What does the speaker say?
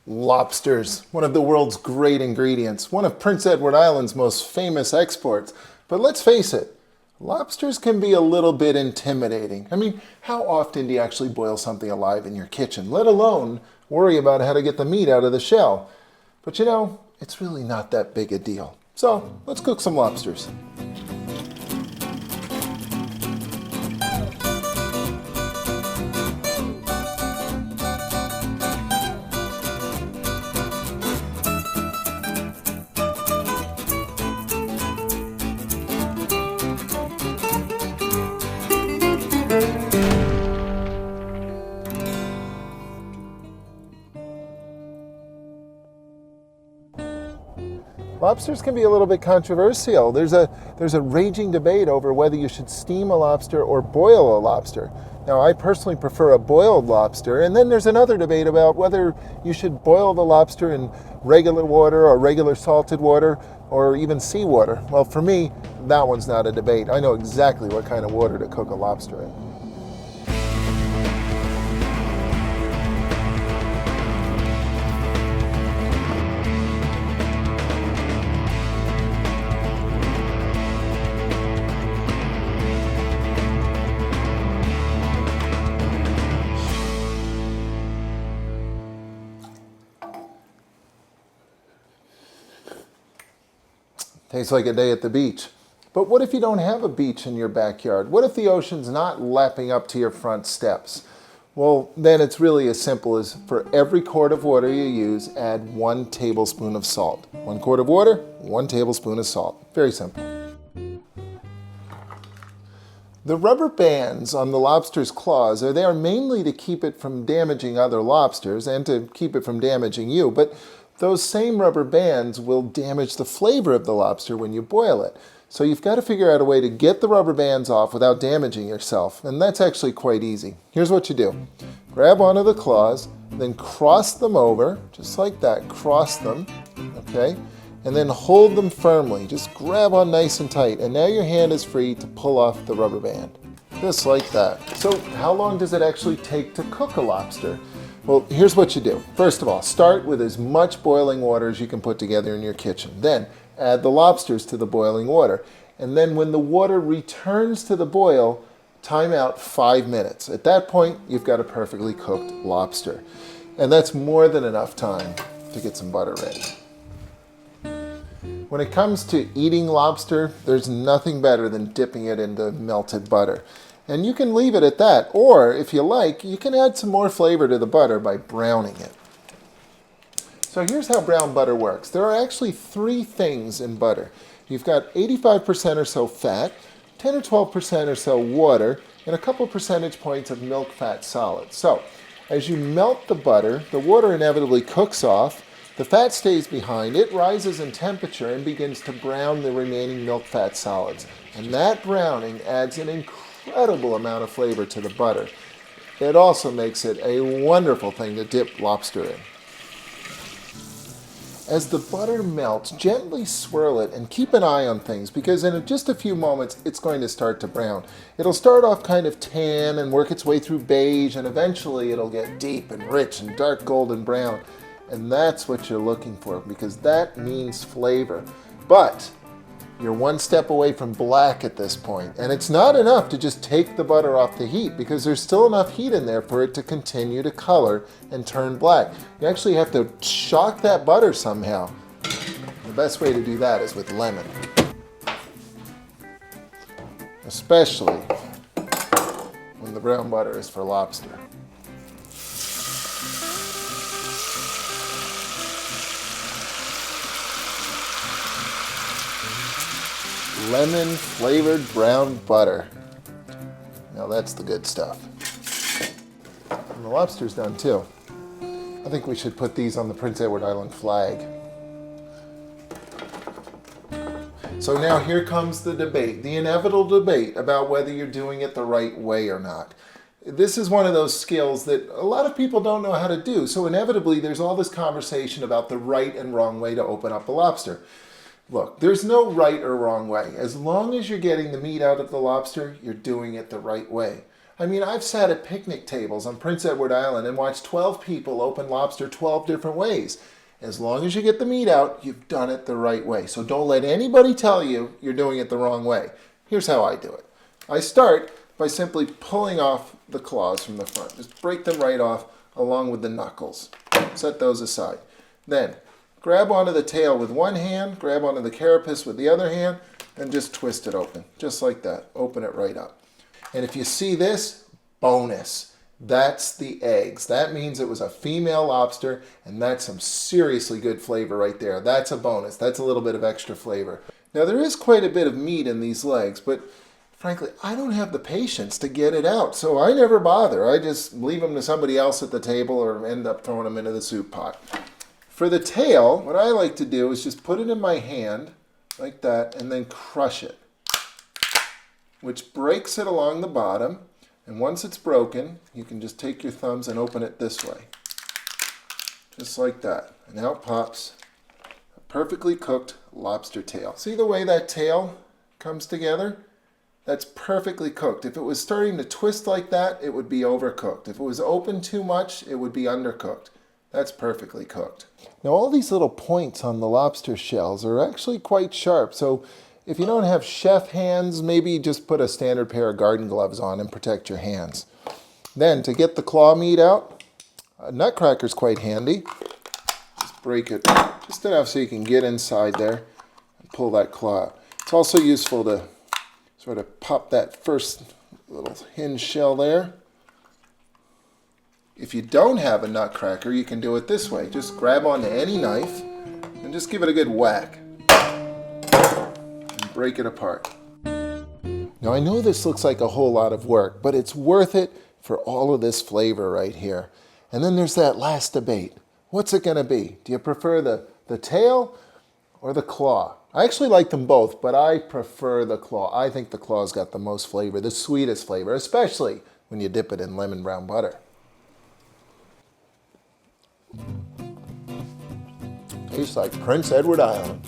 Lobsters, one of the world's great ingredients, one of Prince Edward Island's most famous exports. But let's face it, lobsters can be a little bit intimidating. I mean, how often do you actually boil something alive in your kitchen, let alone worry about how to get the meat out of the shell? But you know, it's really not that big a deal. So let's cook some lobsters. Lobsters can be a little bit controversial. There's a raging debate over whether you should steam a lobster or boil a lobster. Now, I personally prefer a boiled lobster, and then there's another debate about whether you should boil the lobster in regular water or regular salted water or even seawater. Well, for me, that one's not a debate. I know exactly what kind of water to cook a lobster in. Tastes like a day at the beach. But what if you don't have a beach in your backyard? What if the ocean's not lapping up to your front steps? Well, then it's really as simple as for every quart of water you use, add 1 tablespoon of salt. 1 quart of water, 1 tablespoon of salt. Very simple. The rubber bands on the lobster's claws are there mainly to keep it from damaging other lobsters and to keep it from damaging you, but those same rubber bands will damage the flavor of the lobster when you boil it. So you've got to figure out a way to get the rubber bands off without damaging yourself, and that's actually quite easy. Here's what you do. Grab onto the claws, then cross them over, just like that, cross them, okay? And then hold them firmly. Just grab on nice and tight, and now your hand is free to pull off the rubber band. Just like that. So how long does it actually take to cook a lobster? Well, here's what you do. First of all, start with as much boiling water as you can put together in your kitchen. Then add the lobsters to the boiling water. And then when the water returns to the boil, time out 5 minutes. At that point, you've got a perfectly cooked lobster. And that's more than enough time to get some butter ready. When it comes to eating lobster, there's nothing better than dipping it into melted butter. And you can leave it at that, or if you like, you can add some more flavor to the butter by browning it. So here's how brown butter works. There are actually 3 things in butter. You've got 85% or so fat, 10 or 12% or so water, and a couple percentage points of milk fat solids. So as you melt the butter, the water inevitably cooks off, the fat stays behind, it rises in temperature and begins to brown the remaining milk fat solids. And that browning adds an incredible amount of flavor to the butter. It also makes it a wonderful thing to dip lobster in. As the butter melts, gently swirl it and keep an eye on things because in just a few moments it's going to start to brown. It'll start off kind of tan and work its way through beige, and eventually it'll get deep and rich and dark golden brown. And that's what you're looking for because that means flavor. But you're 1 step away from black at this point, and it's not enough to just take the butter off the heat because there's still enough heat in there for it to continue to color and turn black. You actually have to shock that butter somehow. The best way to do that is with lemon, especially when the brown butter is for lobster. Lemon flavored brown butter. Now that's the good stuff. And the lobster's done too. I think we should put these on the Prince Edward Island flag. So now here comes the debate, the inevitable debate about whether you're doing it the right way or not. This is one of those skills that a lot of people don't know how to do. So inevitably there's all this conversation about the right and wrong way to open up a lobster. Look, there's no right or wrong way. As long as you're getting the meat out of the lobster, you're doing it the right way. I mean, I've sat at picnic tables on Prince Edward Island and watched 12 people open lobster 12 different ways. As long as you get the meat out, you've done it the right way. So don't let anybody tell you you're doing it the wrong way. Here's how I do it. I start by simply pulling off the claws from the front. Just break them right off along with the knuckles. Set those aside. Then grab onto the tail with one hand, grab onto the carapace with the other hand, and just twist it open. Just like that. Open it right up. And if you see this, bonus. That's the eggs. That means it was a female lobster, and that's some seriously good flavor right there. That's a bonus. That's a little bit of extra flavor. Now, there is quite a bit of meat in these legs, but frankly, I don't have the patience to get it out, so I never bother. I just leave them to somebody else at the table or end up throwing them into the soup pot. For the tail, what I like to do is just put it in my hand like that and then crush it, which breaks it along the bottom. And once it's broken, you can just take your thumbs and open it this way. Just like that. And out pops a perfectly cooked lobster tail. See the way that tail comes together? That's perfectly cooked. If it was starting to twist like that, it would be overcooked. If it was open too much, it would be undercooked. That's perfectly cooked. Now all these little points on the lobster shells are actually quite sharp, so if you don't have chef hands, maybe just put a standard pair of garden gloves on and protect your hands. Then to get the claw meat out, a nutcracker's quite handy. Just break it just enough so you can get inside there and pull that claw out. It's also useful to sort of pop that first little hinge shell there. If you don't have a nutcracker, you can do it this way. Just grab onto any knife and just give it a good whack. Break it apart. Now I know this looks like a whole lot of work, but it's worth it for all of this flavor right here. And then there's that last debate. What's it gonna be? Do you prefer the tail or the claw? I actually like them both, but I prefer the claw. I think the claw's got the most flavor, the sweetest flavor, especially when you dip it in lemon brown butter. Tastes like Prince Edward Island.